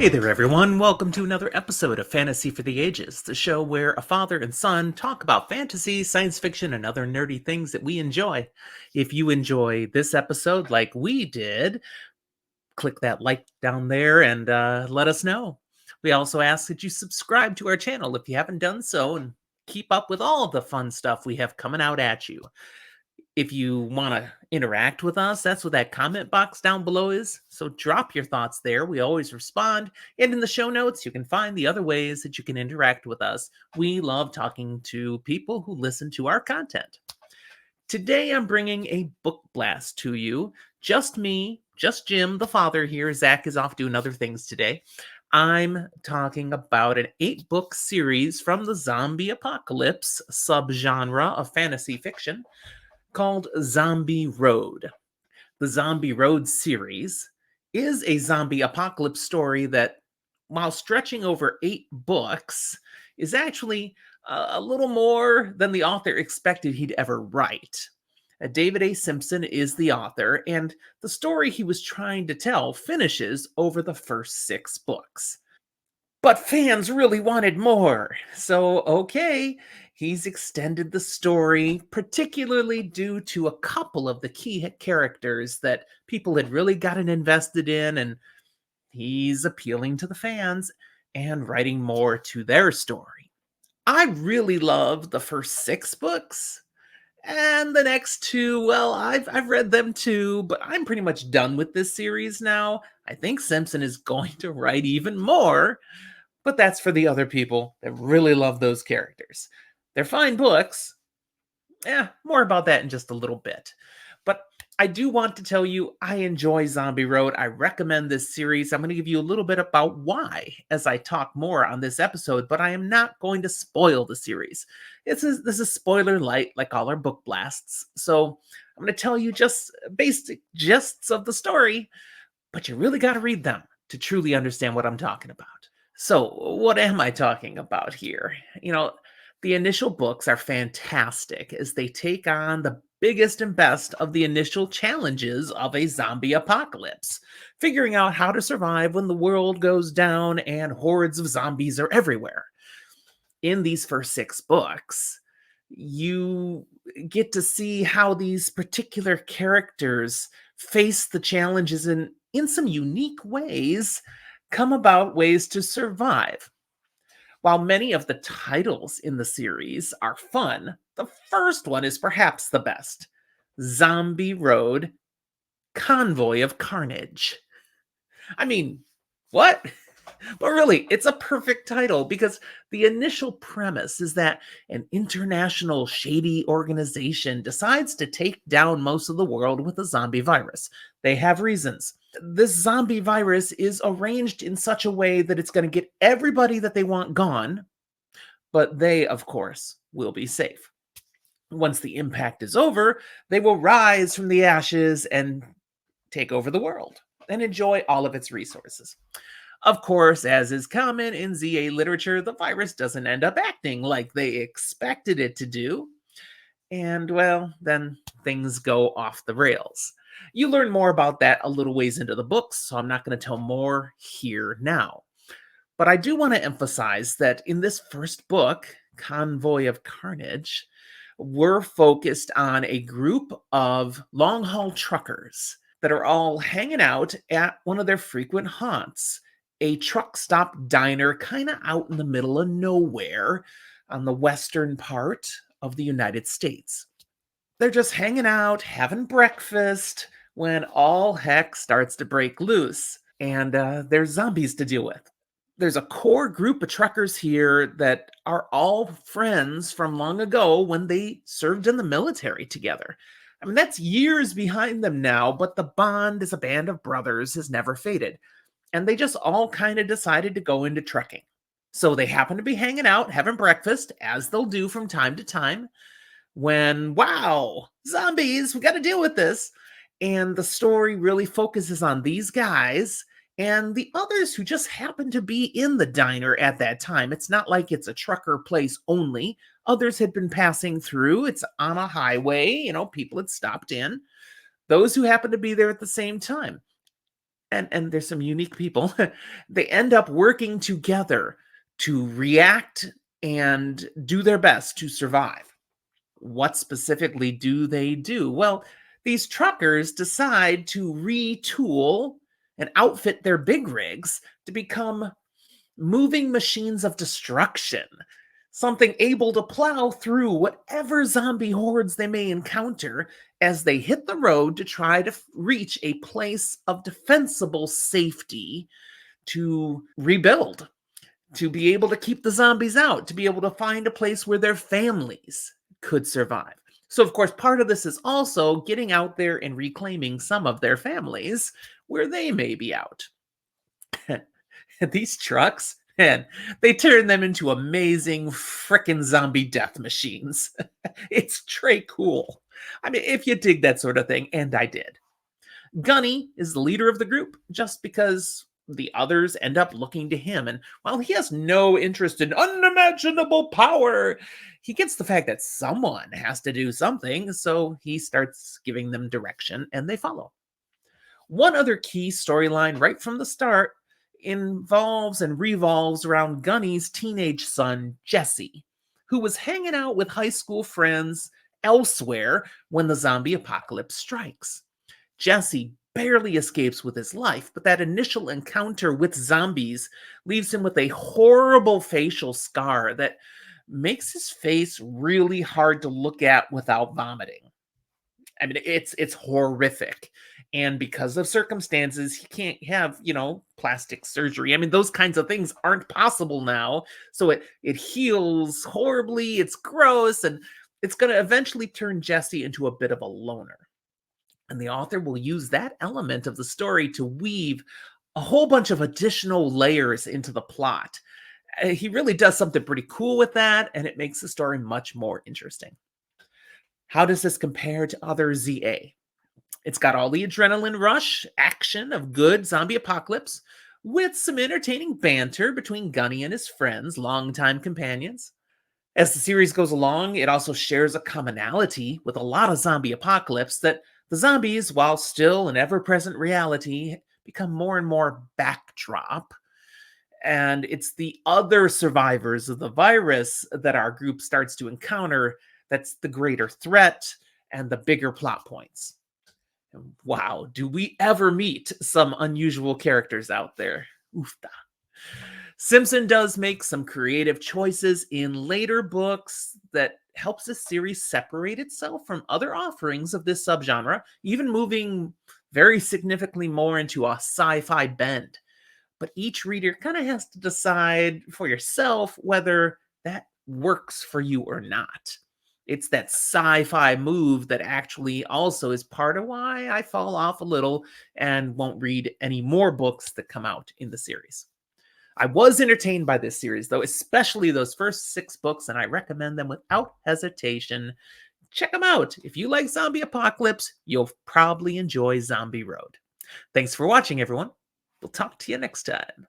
Hey there, everyone. Welcome to another episode of Fantasy for the Ages, the show where a father and son talk about fantasy, science fiction, and other nerdy things that we enjoy. If you enjoy this episode like we did, click that like down there and let us know. We also ask that you subscribe to our channel if you haven't done so and keep up with all the fun stuff we have coming out at you. If you want to interact with us, that's what that comment box down below is. So drop your thoughts there. We always respond. And in the show notes, you can find the other ways that you can interact with us. We love talking to people who listen to our content. Today, I'm bringing a book blast to you. Just me, just Jim, the father here. Zach is off doing other things today. I'm talking about an 8-book series from the zombie apocalypse subgenre of fantasy fiction called Zombie Road. The Zombie Road series is a zombie apocalypse story that, while stretching over 8 books, is actually a little more than the author expected he'd ever write. David A. Simpson is the author, and the story he was trying to tell finishes over the first 6 books. But fans really wanted more. So, okay, he's extended the story, particularly due to a couple of the key characters that people had really gotten invested in, and he's appealing to the fans and writing more to their story. I really love the first 6 books. And the next 2, well, I've read them too, but I'm pretty much done with this series now. I think Simpson is going to write even more, but that's for the other people that really love those characters. They're fine books. More about that in just a little bit. But I do want to tell you, I enjoy Zombie Road. I recommend this series. I'm going to give you a little bit about why as I talk more on this episode, but I am not going to spoil the series. This is spoiler-lite, like all our book blasts. So I'm going to tell you just basic gists of the story, but you really got to read them to truly understand what I'm talking about. So, what am I talking about here? The initial books are fantastic as they take on the biggest and best of the initial challenges of a zombie apocalypse, figuring out how to survive when the world goes down and hordes of zombies are everywhere. In these first 6 books, you get to see how these particular characters face the challenges in some unique ways, come about ways to survive. While many of the titles in the series are fun, the first one is perhaps the best: Zombie Road, Convoy of Carnage. I mean, what? But really, it's a perfect title because the initial premise is that an international shady organization decides to take down most of the world with a zombie virus. They have reasons. This zombie virus is arranged in such a way that it's going to get everybody that they want gone, but they, of course, will be safe. Once the impact is over, they will rise from the ashes and take over the world and enjoy all of its resources. Of course, as is common in ZA literature, the virus doesn't end up acting like they expected it to do. And, well, then things go off the rails. You learn more about that a little ways into the books, so I'm not going to tell more here now. But I do want to emphasize that in this first book, Convoy of Carnage, we're focused on a group of long-haul truckers that are all hanging out at one of their frequent haunts, a truck stop diner kind of out in the middle of nowhere on the western part of the United States. They're just hanging out, having breakfast, when all heck starts to break loose, and there's zombies to deal with. There's a core group of truckers here that are all friends from long ago when they served in the military together. I mean, that's years behind them now, but the bond as a band of brothers has never faded. And they just all kind of decided to go into trucking. So they happen to be hanging out, having breakfast, as they'll do from time to time, when, wow, zombies, we got to deal with this. And the story really focuses on these guys and the others who just happen to be in the diner at that time. It's not like it's a trucker place only. Others had been passing through. It's on a highway, people had stopped in. Those who happened to be there at the same time. And there's some unique people. They end up working together to react and do their best to survive. What specifically do they do? Well, these truckers decide to retool and outfit their big rigs to become moving machines of destruction, something able to plow through whatever zombie hordes they may encounter as they hit the road to try to reach a place of defensible safety to rebuild, to be able to keep the zombies out, to be able to find a place where their families could survive. So, of course, part of this is also getting out there and reclaiming some of their families where they may be out. These trucks, man, they turn them into amazing frickin' zombie death machines. It's Trey cool. I mean, if you dig that sort of thing, and I did. Gunny is the leader of the group just because the others end up looking to him. And while he has no interest in unimaginable power, he gets the fact that someone has to do something, so he starts giving them direction and they follow. One other key storyline right from the start involves and revolves around Gunny's teenage son, Jesse, who was hanging out with high school friends elsewhere when the zombie apocalypse strikes. Jesse barely escapes with his life, but that initial encounter with zombies leaves him with a horrible facial scar that makes his face really hard to look at without vomiting. I mean, it's horrific. And because of circumstances, he can't have, plastic surgery. I mean, those kinds of things aren't possible now. So it heals horribly, it's gross, and it's going to eventually turn Jesse into a bit of a loner. And the author will use that element of the story to weave a whole bunch of additional layers into the plot. He really does something pretty cool with that, and it makes the story much more interesting. How does this compare to other ZA? It's got all the adrenaline rush action of good zombie apocalypse with some entertaining banter between Gunny and his friends, longtime companions. As the series goes along, it also shares a commonality with a lot of zombie apocalypse that the zombies, while still an ever-present reality, become more and more backdrop. And it's the other survivors of the virus that our group starts to encounter that's the greater threat and the bigger plot points. And wow, do we ever meet some unusual characters out there? Oofta. Simpson does make some creative choices in later books that helps the series separate itself from other offerings of this subgenre, even moving very significantly more into a sci-fi bend. But each reader kind of has to decide for yourself whether that works for you or not. It's that sci-fi move that actually also is part of why I fall off a little and won't read any more books that come out in the series. I was entertained by this series, though, especially those first 6 books, and I recommend them without hesitation. Check them out. If you like Zombie Apocalypse, you'll probably enjoy Zombie Road. Thanks for watching, everyone. We'll talk to you next time.